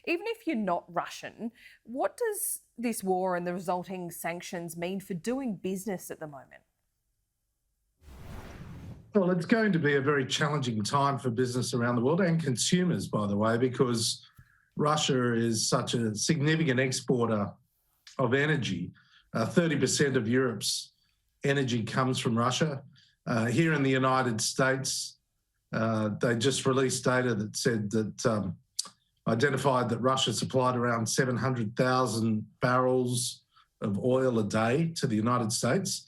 Even if you're not Russian, what does this war and the resulting sanctions mean for doing business at the moment? Well, it's going to be a very challenging time for business around the world and consumers, by the way, because Russia is such a significant exporter of energy. 30% of Europe's energy comes from Russia. Here in the United States, they just released data that said that identified that Russia supplied around 700,000 barrels of oil a day to the United States.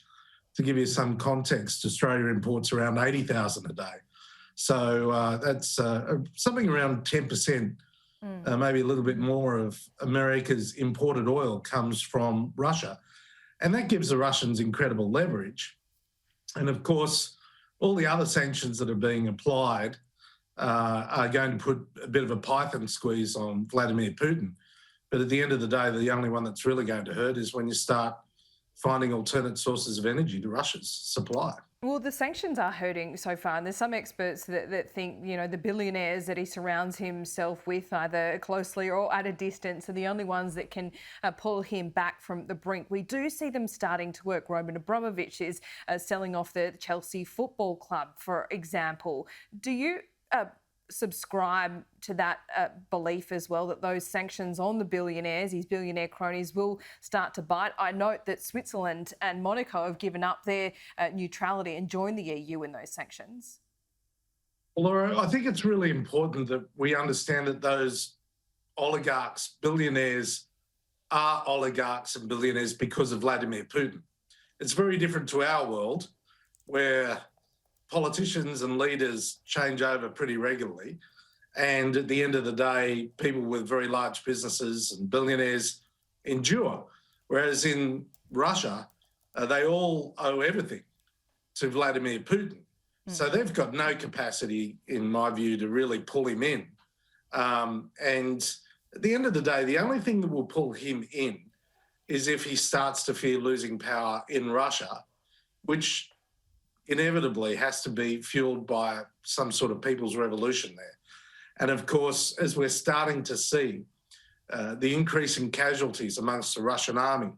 To give you some context, Australia imports around 80,000 a day. So that's something around 10%, maybe a little bit more of America's imported oil comes from Russia. And that gives the Russians incredible leverage. And of course, all the other sanctions that are being applied are going to put a bit of a python squeeze on Vladimir Putin. But at the end of the day, the only one that's really going to hurt is when you start finding alternate sources of energy to Russia's supply. Well, the sanctions are hurting so far, and there's some experts that think, the billionaires that he surrounds himself with, either closely or at a distance, are the only ones that can pull him back from the brink. We do see them starting to work. Roman Abramovich is selling off the Chelsea Football Club, for example. Do you subscribe to that belief as well, that those sanctions on the billionaires, these billionaire cronies, will start to bite? I note that Switzerland and Monaco have given up their neutrality and joined the EU in those sanctions. Laura, I think it's really important that we understand that those oligarchs, billionaires, are oligarchs and billionaires because of Vladimir Putin. It's very different to our world, where politicians and leaders change over pretty regularly. And at the end of the day, people with very large businesses and billionaires endure. Whereas in Russia, they all owe everything to Vladimir Putin. So they've got no capacity, in my view, to really pull him in. And at the end of the day, the only thing that will pull him in is if he starts to fear losing power in Russia, which inevitably has to be fueled by some sort of people's revolution there. And of course, as we're starting to see, the increase in casualties amongst the Russian army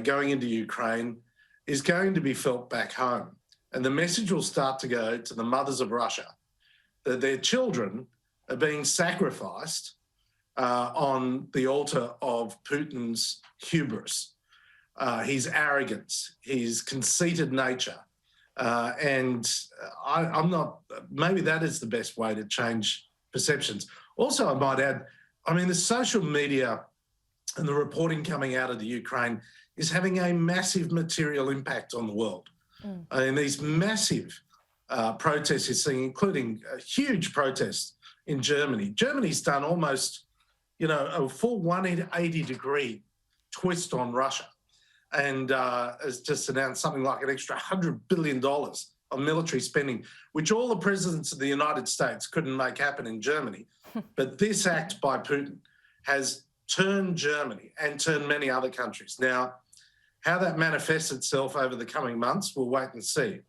going into Ukraine is going to be felt back home. And the message will start to go to the mothers of Russia that their children are being sacrificed on the altar of Putin's hubris, his arrogance, his conceited nature. I'm not, maybe that is the best way to change perceptions. Also, I might add, the social media and the reporting coming out of the Ukraine is having a massive material impact on the world. These massive protests you're seeing, including a huge protest in Germany. Germany's done almost, a full 180-degree twist on Russia, and has just announced something like an extra $100 billion of military spending, which all the presidents of the United States couldn't make happen in Germany. But this act by Putin has turned Germany and turned many other countries. Now, how that manifests itself over the coming months, we'll wait and see.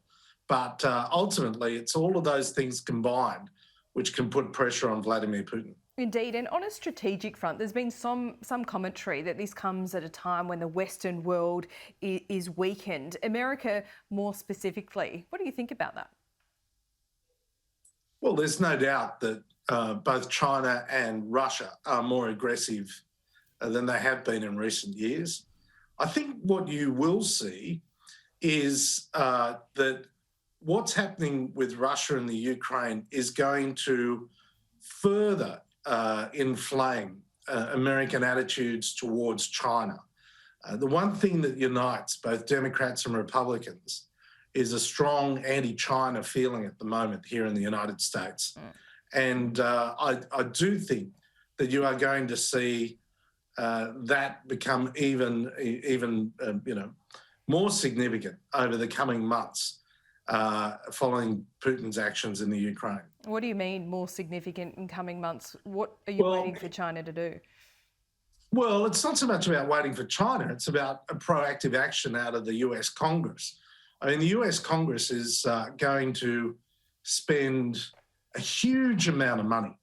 But ultimately, it's all of those things combined which can put pressure on Vladimir Putin. Indeed, and on a strategic front, there's been some commentary that this comes at a time when the Western world is weakened. America more specifically. What do you think about that? Well, there's no doubt that both China and Russia are more aggressive than they have been in recent years. I think what you will see is that what's happening with Russia and the Ukraine is going to further inflame American attitudes towards China. The one thing that unites both Democrats and Republicans is a strong anti-China feeling at the moment here in the United States. And I do think that you are going to see that become even more significant over the coming months following Putin's actions in the Ukraine. What do you mean more significant in coming months? What are you waiting for China to do? Well, it's not so much about waiting for China. It's about a proactive action out of the US Congress. The US Congress is going to spend a huge amount of money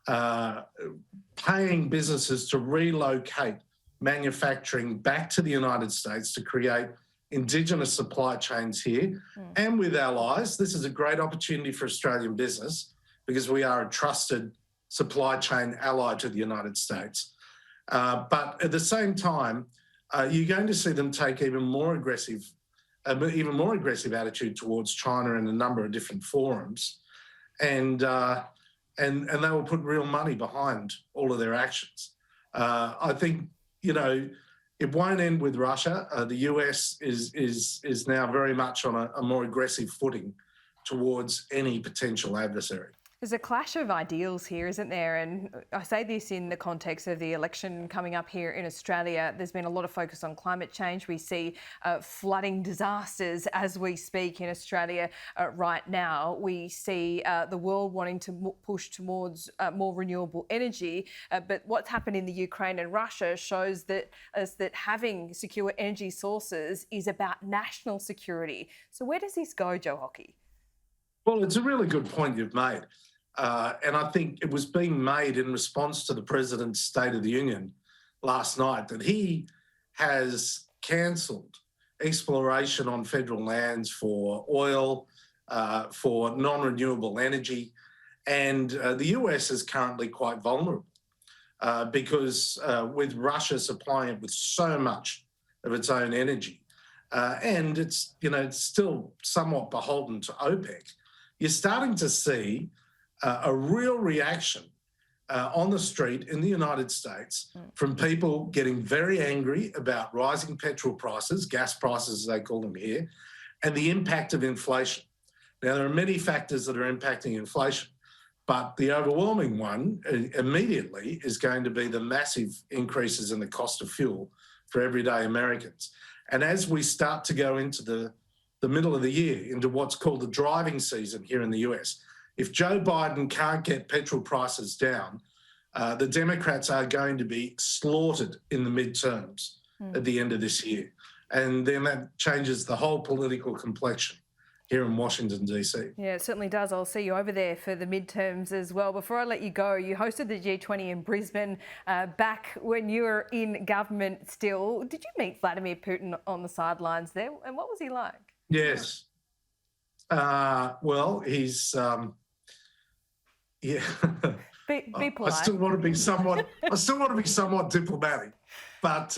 paying businesses to relocate manufacturing back to the United States to create indigenous supply chains here and with allies. This is a great opportunity for Australian business because we are a trusted supply chain ally to the United States. But at the same time, you're going to see them take even more aggressive attitude towards China in a number of different forums, and they will put real money behind all of their actions. I think, you know, it won't end with Russia. The US is now very much on a more aggressive footing towards any potential adversary. There's a clash of ideals here, isn't there? And I say this in the context of the election coming up here in Australia. There's been a lot of focus on climate change. We see flooding disasters as we speak in Australia right now. We see the world wanting to push towards more renewable energy. But what's happened in the Ukraine and Russia shows that having secure energy sources is about national security. So where does this go, Joe Hockey? Well, it's a really good point you've made. And I think it was being made in response to the President's State of the Union last night that he has cancelled exploration on federal lands for oil, for non-renewable energy. And the US is currently quite vulnerable because with Russia supplying it with so much of its own energy, and it's still somewhat beholden to OPEC, you're starting to see a real reaction on the street in the United States from people getting very angry about rising petrol prices, gas prices as they call them here, and the impact of inflation. Now, there are many factors that are impacting inflation, but the overwhelming one immediately is going to be the massive increases in the cost of fuel for everyday Americans. And as we start to go into the middle of the year, into what's called the driving season here in the US, if Joe Biden can't get petrol prices down, the Democrats are going to be slaughtered in the midterms at the end of this year. And then that changes the whole political complexion here in Washington, D.C. Yeah, it certainly does. I'll see you over there for the midterms as well. Before I let you go, you hosted the G20 in Brisbane back when you were in government still. Did you meet Vladimir Putin on the sidelines there? And what was he like? Yes. Well, he's... yeah. Be polite. I still want to be somewhat diplomatic, but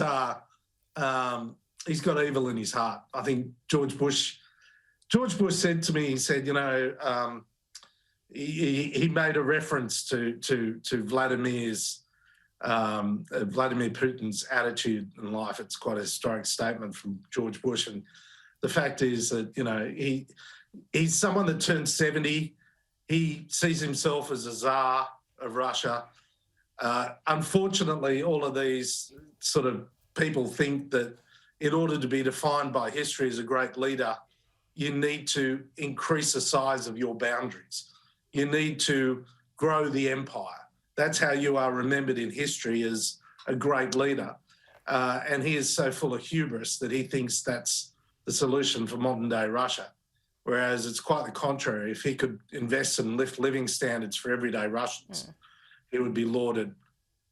he's got evil in his heart. I think George Bush said to me, he said, he made a reference to Vladimir Putin's attitude in life. It's quite a historic statement from George Bush, and the fact is that he's someone that turned 70. He sees himself as a czar of Russia. Unfortunately, all of these sort of people think that in order to be defined by history as a great leader, you need to increase the size of your boundaries. You need to grow the empire. That's how you are remembered in history, as a great leader. And he is so full of hubris that he thinks that's the solution for modern day Russia. Whereas it's quite the contrary. If he could invest and lift living standards for everyday Russians, he would be lauded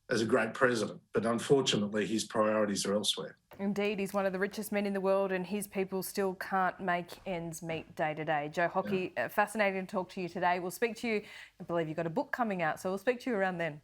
as a great president. But unfortunately, his priorities are elsewhere. Indeed, he's one of the richest men in the world, and his people still can't make ends meet day to day. Joe Hockey, fascinating to talk to you today. We'll speak to you. I believe you've got a book coming out, so we'll speak to you around then.